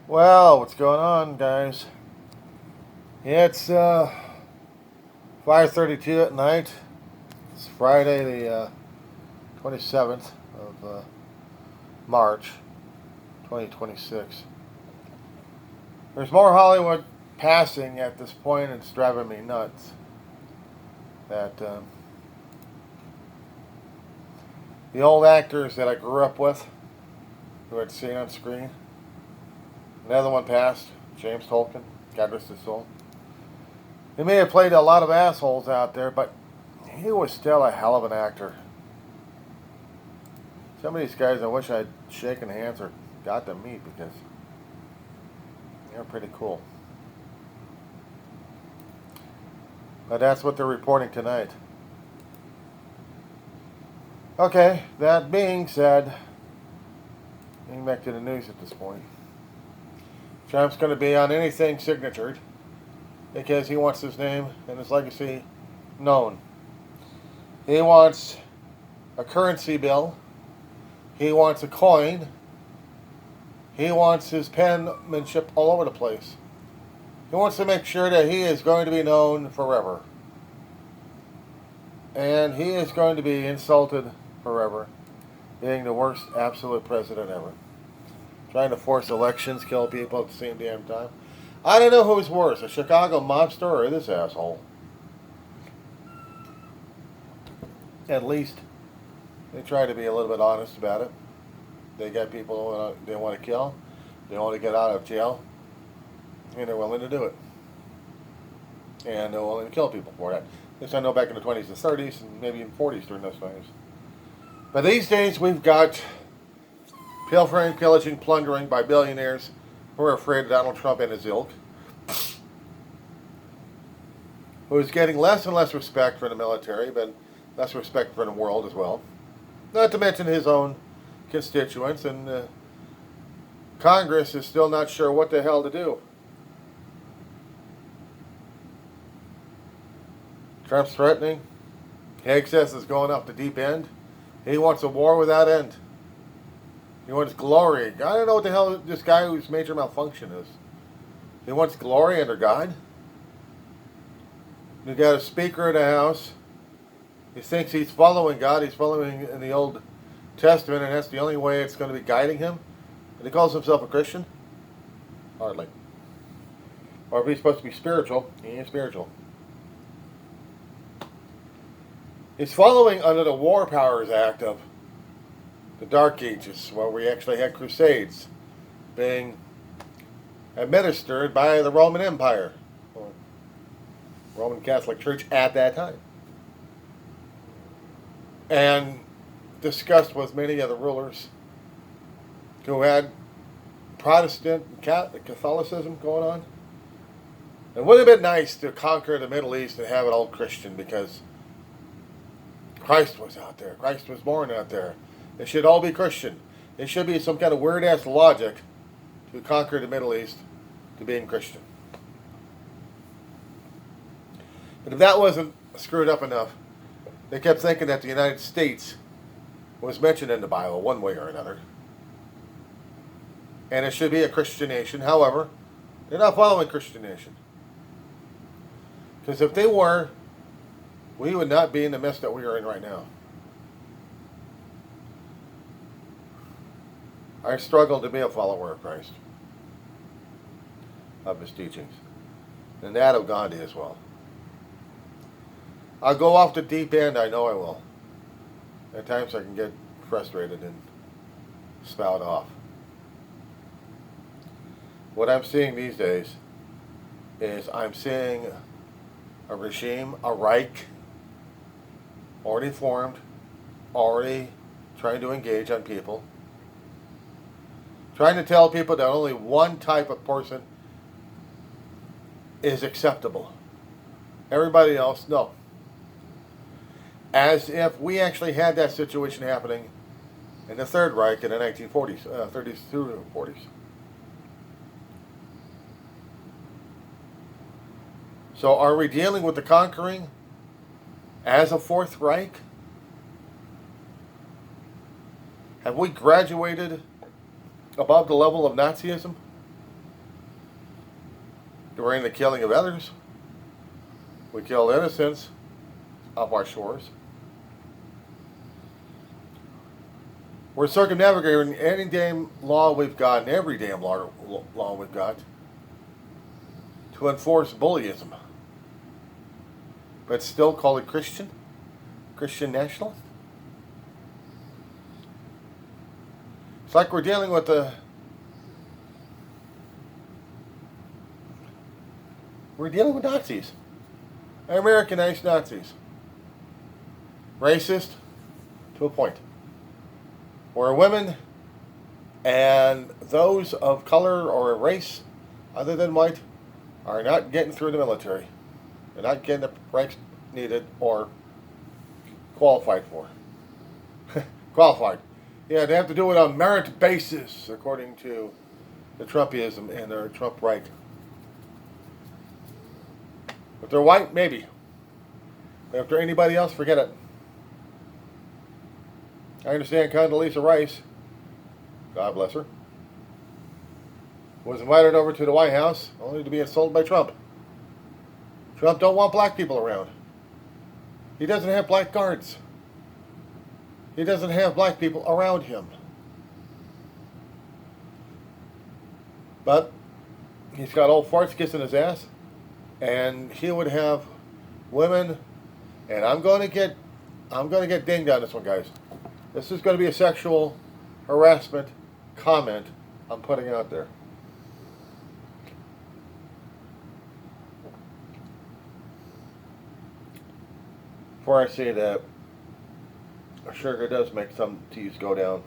Well, what's going on, guys? Yeah, it's 5:32 at night. It's Friday, the 27th of March, 2026. There's more Hollywood passing at this point. It's driving me nuts. That the old actors that I grew up with, who I'd seen on screen, another one passed, James Tolkien, God rest his soul. He may have played a lot of assholes out there, but he was still a hell of an actor. Some of these guys I wish I'd shaken hands or got to meet because they're pretty cool. But that's what they're reporting tonight. Okay, that being said, getting back to the news at this point. Trump's going to be on anything signatured because he wants his name and his legacy known. He wants a currency bill. He wants a coin. He wants his penmanship all over the place. He wants to make sure that he is going to be known forever. And he is going to be insulted forever, being the worst absolute president ever. Trying to force elections, kill people at the same damn time. I don't know who's worse, a Chicago mobster or this asshole. At least they try to be a little bit honest about it. They got people they want to kill, they want to get out of jail, and they're willing to do it. And they're willing to kill people for that. This I know back in the 20s and 30s and maybe even 40s during those times. But these days we've got pilfering, pillaging, plundering by billionaires who are afraid of Donald Trump and his ilk, who is getting less and less respect for the military, but less respect for the world as well. Not to mention his own constituents, and Congress is still not sure what the hell to do. Trump's threatening. Haig says is going off the deep end. He wants a war without end. He wants glory. I don't know what the hell this guy whose major malfunction is. He wants glory under God. You got a speaker in the House. He thinks he's following God. He's following in the Old Testament, and that's the only way it's going to be guiding him. And he calls himself a Christian? Hardly. Or if he's supposed to be spiritual, he ain't spiritual. He's following under the War Powers Act of the Dark Ages, where we actually had crusades being administered by the Roman Empire, or Roman Catholic Church at that time, and discussed with many of the rulers who had Protestant Catholicism going on. It would have been nice to conquer the Middle East and have it all Christian because Christ was out there. Christ was born out there. It should all be Christian. It should be some kind of weird-ass logic to conquer the Middle East to being Christian. But if that wasn't screwed up enough, they kept thinking that the United States was mentioned in the Bible one way or another. And it should be a Christian nation. However, they're not following Christian nation. Because if they were, we would not be in the mess that we are in right now. I struggle to be a follower of Christ, of his teachings, and that of Gandhi as well. I'll go off the deep end, I know I will. At times I can get frustrated and spout off. What I'm seeing these days is I'm seeing a regime, a Reich, already formed, already trying to engage on people, trying to tell people that only one type of person is acceptable. Everybody else, no. As if we actually had that situation happening in the Third Reich in the 1940s, 30s through 40s. So are we dealing with the conquering as a Fourth Reich? Have we graduated above the level of Nazism? during the killing of others. We kill innocents off our shores. We're circumnavigating any damn law we've got, and every damn law we've got, to enforce bullyism. But still call it Christian nationalist. It's like we're dealing with Nazis. Americanized Nazis. Racist to a point. Where women and those of color or a race other than white are not getting through the military. They're not getting the ranks needed or qualified for. Qualified. Yeah, they have to do it on merit basis, according to the Trumpism and their Trump right. If they're white, maybe. But if they're anybody else, forget it. I understand Condoleezza Rice, God bless her, was invited over to the White House only to be insulted by Trump. Trump don't want black people around. He doesn't have black guards. He doesn't have black people around him. But he's got old farts kissing his ass, and he would have women, and I'm going to get dinged on this one, guys. This is going to be a sexual harassment comment I'm putting out there. Before I say that, sugar does make some teas go down,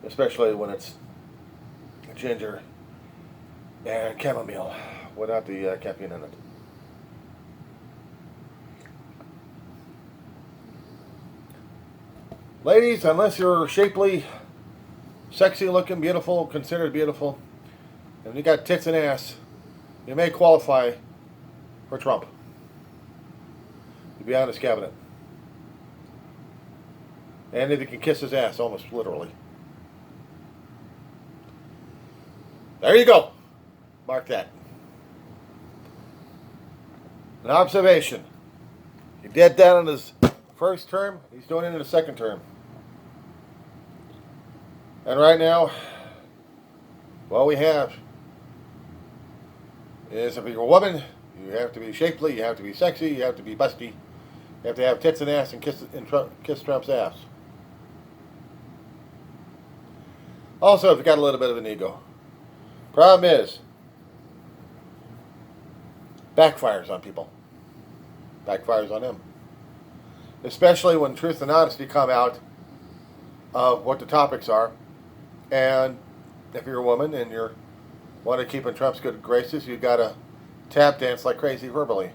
especially when it's ginger and chamomile without the caffeine in it. Ladies, unless you're shapely, sexy looking, beautiful, considered beautiful, and you got tits and ass, you may qualify for Trump to be on his cabinet. And if you can kiss his ass, almost literally. There you go. Mark that. An observation. He did that in his first term. He's doing it in his second term. And right now, what we have is, if you're a woman, you have to be shapely, you have to be sexy, you have to be busty, you have to have tits and ass and kiss Trump's ass. Also, if you've got a little bit of an ego. Problem is, backfires on people. Backfires on him. Especially when truth and honesty come out of what the topics are. And if you're a woman and you want to keep in Trump's good graces, you've got to tap dance like crazy verbally.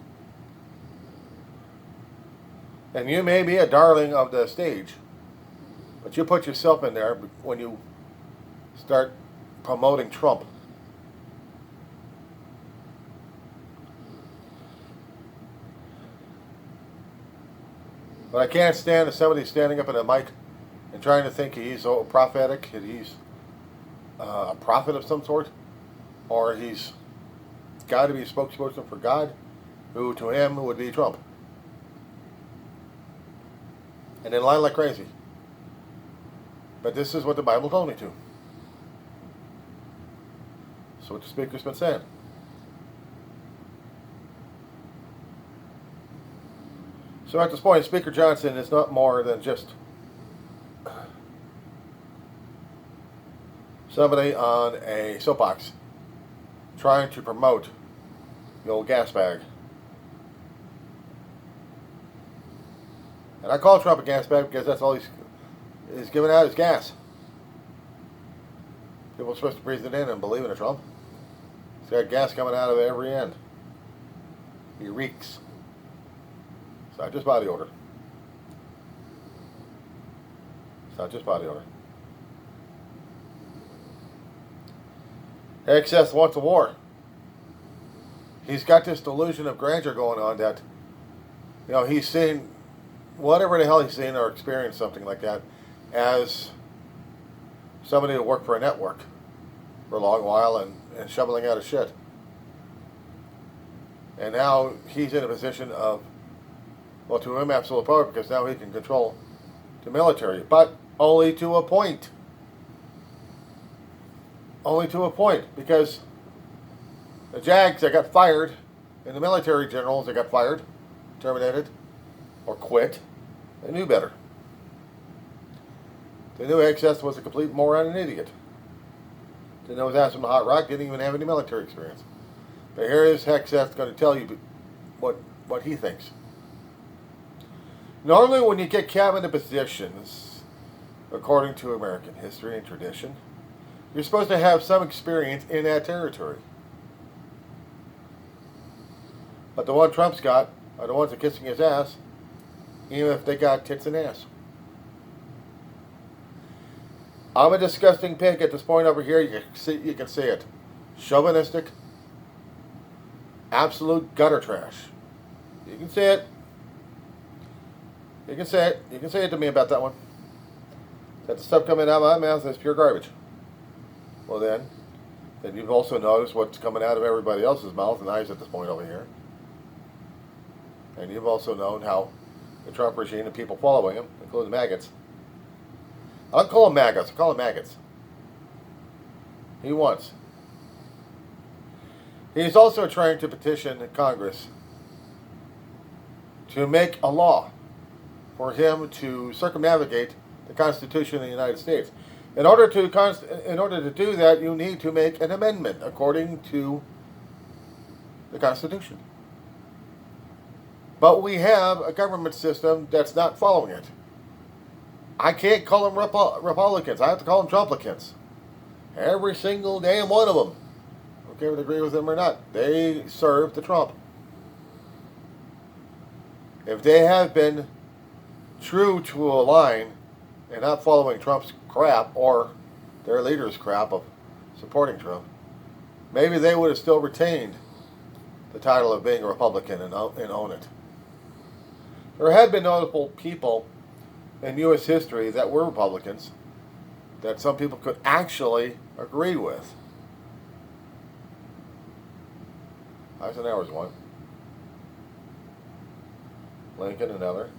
And you may be a darling of the stage, but you put yourself in there when you start promoting Trump. But I can't stand if somebody's standing up at a mic and trying to think he's so prophetic, that he's a prophet of some sort, or he's got to be a spokesperson for God, who to him would be Trump. And then lie like crazy. But this is what the Bible told me to. So what the speaker's been saying. So at this point, Speaker Johnson is not more than just somebody on a soapbox trying to promote the old gas bag. And I call Trump a gas bag because that's all he's giving out is gas. People are supposed to breathe it in and believe in it, Trump. He's got gas coming out of every end. He reeks. It's not just body odor. It's not just body odor. Excess wants a war. He's got this delusion of grandeur going on that, he's seen whatever the hell he's seen or experienced something like that as somebody to work for a network for a long while and shoveling out of shit. And now he's in a position of, well, to him, absolute power, because now he can control the military. But only to a point. Only to a point. Because the JAGs that got fired, and the military generals that got fired, terminated, or quit, they knew better. They knew Excess was a complete moron and idiot. They know his ass from the hot rock, didn't even have any military experience. But here is Excess going to tell you what he thinks. Normally when you get cabinet positions, according to American history and tradition, you're supposed to have some experience in that territory. But the one Trump's got are the ones that are kissing his ass, even if they got tits and ass. I'm a disgusting pig at this point over here. You can see it. Chauvinistic. Absolute gutter trash. You can see it. You can say it. You can say it to me about that one. That the stuff coming out of my mouth is pure garbage. Well then you've also noticed what's coming out of everybody else's mouth and eyes at this point over here. And you've also known how the Trump regime and people following him, including maggots. I don't call them maggots, I call them maggots. He wants. He's also trying to petition Congress to make a law for him to circumnavigate the Constitution of the United States. In order to do that, you need to make an amendment according to the Constitution. But we have a government system that's not following it. I can't call them Republicans. I have to call them Trumplicans. Every single damn one of them. I don't care if I agree with them or not. They serve the Trump. If they have been true to a line and not following Trump's crap or their leader's crap of supporting Trump, maybe they would have still retained the title of being a Republican and own it. There had been notable people in U.S. history that were Republicans that some people could actually agree with. Eisenhower's one. Lincoln, another.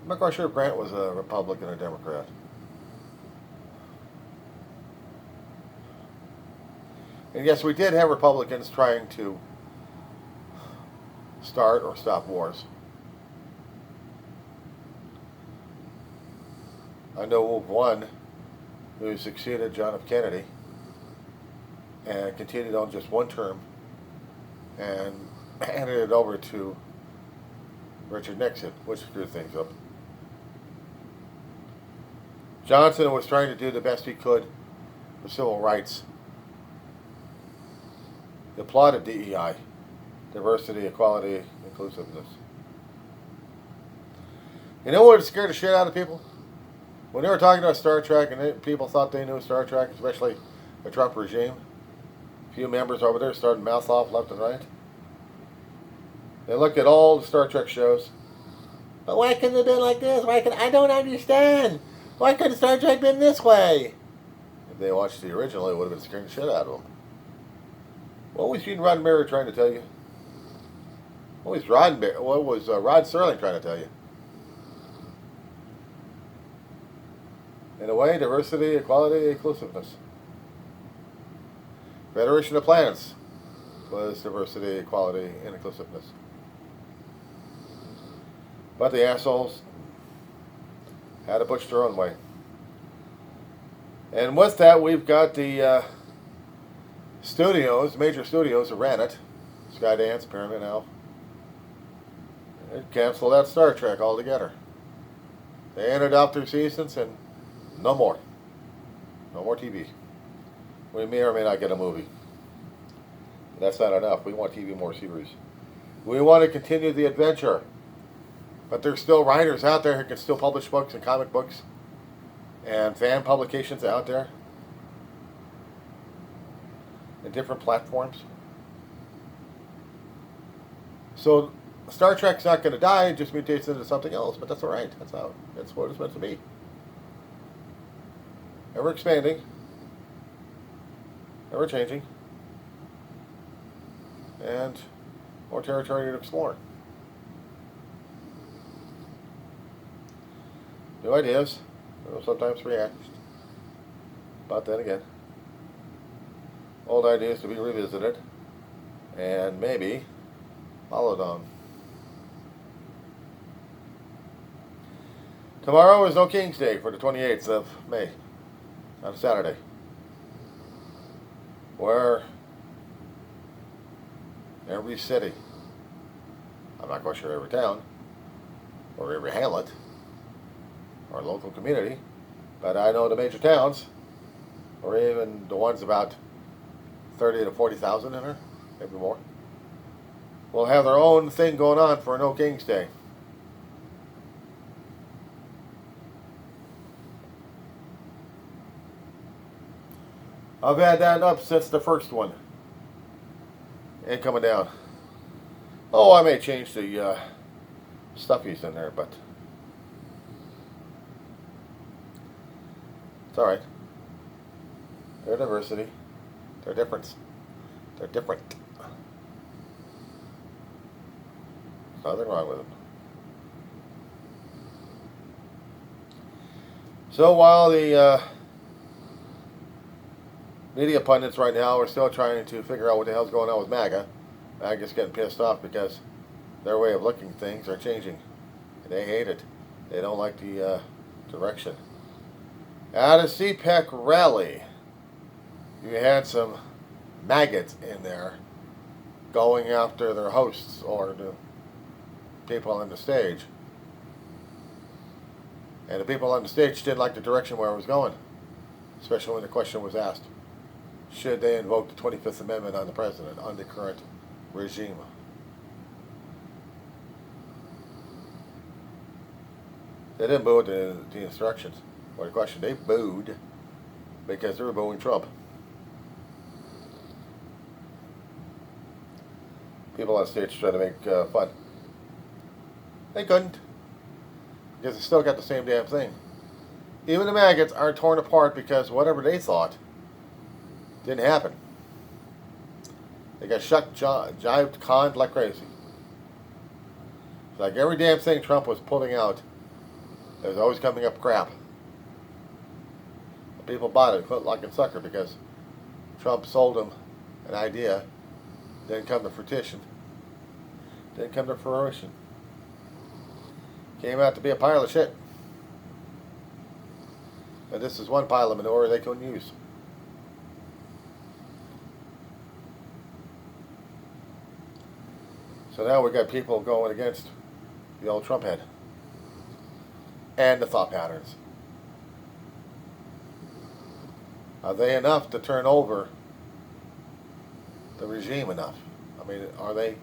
I'm not quite sure if Grant was a Republican or Democrat. And yes, we did have Republicans trying to start or stop wars. I know of one who succeeded John F. Kennedy and continued on just one term and handed it over to Richard Nixon, which screwed things up. Johnson was trying to do the best he could for civil rights. He applauded DEI, diversity, equality, inclusiveness. You know what scared the shit out of people? When they were talking about Star Trek and people thought they knew Star Trek, especially the Trump regime, a few members over there started mouth off left and right. They looked at all the Star Trek shows. But why couldn't it have been like this? I don't understand. Why couldn't Star Trek been this way? If they watched the original, it would have been scaring the shit out of them. What was Gene Roddenberry trying to tell you? What was Rod Serling trying to tell you? In a way, diversity, equality, inclusiveness. Federation of Planets was diversity, equality, and inclusiveness. But the assholes had to push their own way. And with that, we've got the studios, major studios that ran it, Skydance, Paramount now, it canceled that Star Trek altogether. They ended up their seasons and no more. No more TV. We may or may not get a movie. That's not enough. We want TV more series. We want to continue the adventure. But there's still writers out there who can still publish books and comic books and fan publications out there in different platforms. So Star Trek's not going to die, it just mutates into something else, but that's alright. That's what it's meant to be. Ever expanding, ever changing, and more territory to explore. New ideas will sometimes react, but then again, old ideas to be revisited and maybe followed on. Tomorrow is No King's Day for the 28th of May, on a Saturday, where every city, I'm not quite sure every town, or every hamlet, or local community, but I know the major towns, or even the ones about 30 to 40,000 in there, maybe more, will have their own thing going on for No King's Day. I've had that up since the first one. Ain't coming down. Oh, I may change the stuffies in there, but it's alright. They're diversity. They're different. They're different. Nothing wrong with them. So while the media pundits right now are still trying to figure out what the hell's going on with MAGA. MAGA's getting pissed off because their way of looking at things are changing. And they hate it. They don't like the direction. At a CPAC rally, you had some maggots in there going after their hosts or the people on the stage. And the people on the stage didn't like the direction where it was going, especially when the question was asked. Should they invoke the 25th Amendment on the president under current regime? They didn't boo the instructions or the question. They booed because they were booing Trump. People on stage trying to make fun. They couldn't, because they still got the same damn thing. Even the maggots are torn apart because whatever they thought didn't happen. They got shut, jived, conned like crazy. It's like every damn thing Trump was pulling out, there was always coming up crap. People bought it, hook, line, and sucker, because Trump sold them an idea, didn't come to fruition, didn't come to fruition. Came out to be a pile of shit. And this is one pile of manure they couldn't use. So now we got people going against the old Trump head and the thought patterns. Are they enough to turn over the regime enough? I mean, are they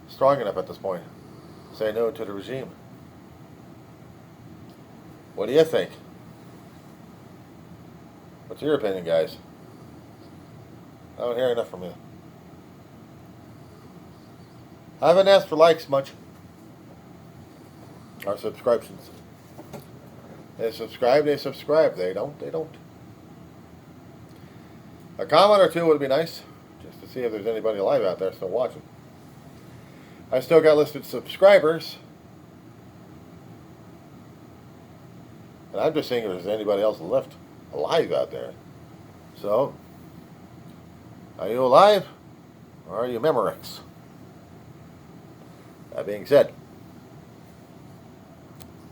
strong enough at this point to say no to the regime? What do you think? What's your opinion, guys? I don't hear enough from you. I haven't asked for likes much. Or subscriptions. They subscribe, they subscribe. They don't, they don't. A comment or two would be nice, just to see if there's anybody alive out there still watching. I still got listed subscribers. And I'm just seeing if there's anybody else left alive out there. So, are you alive? Or are you Memorex? That being said,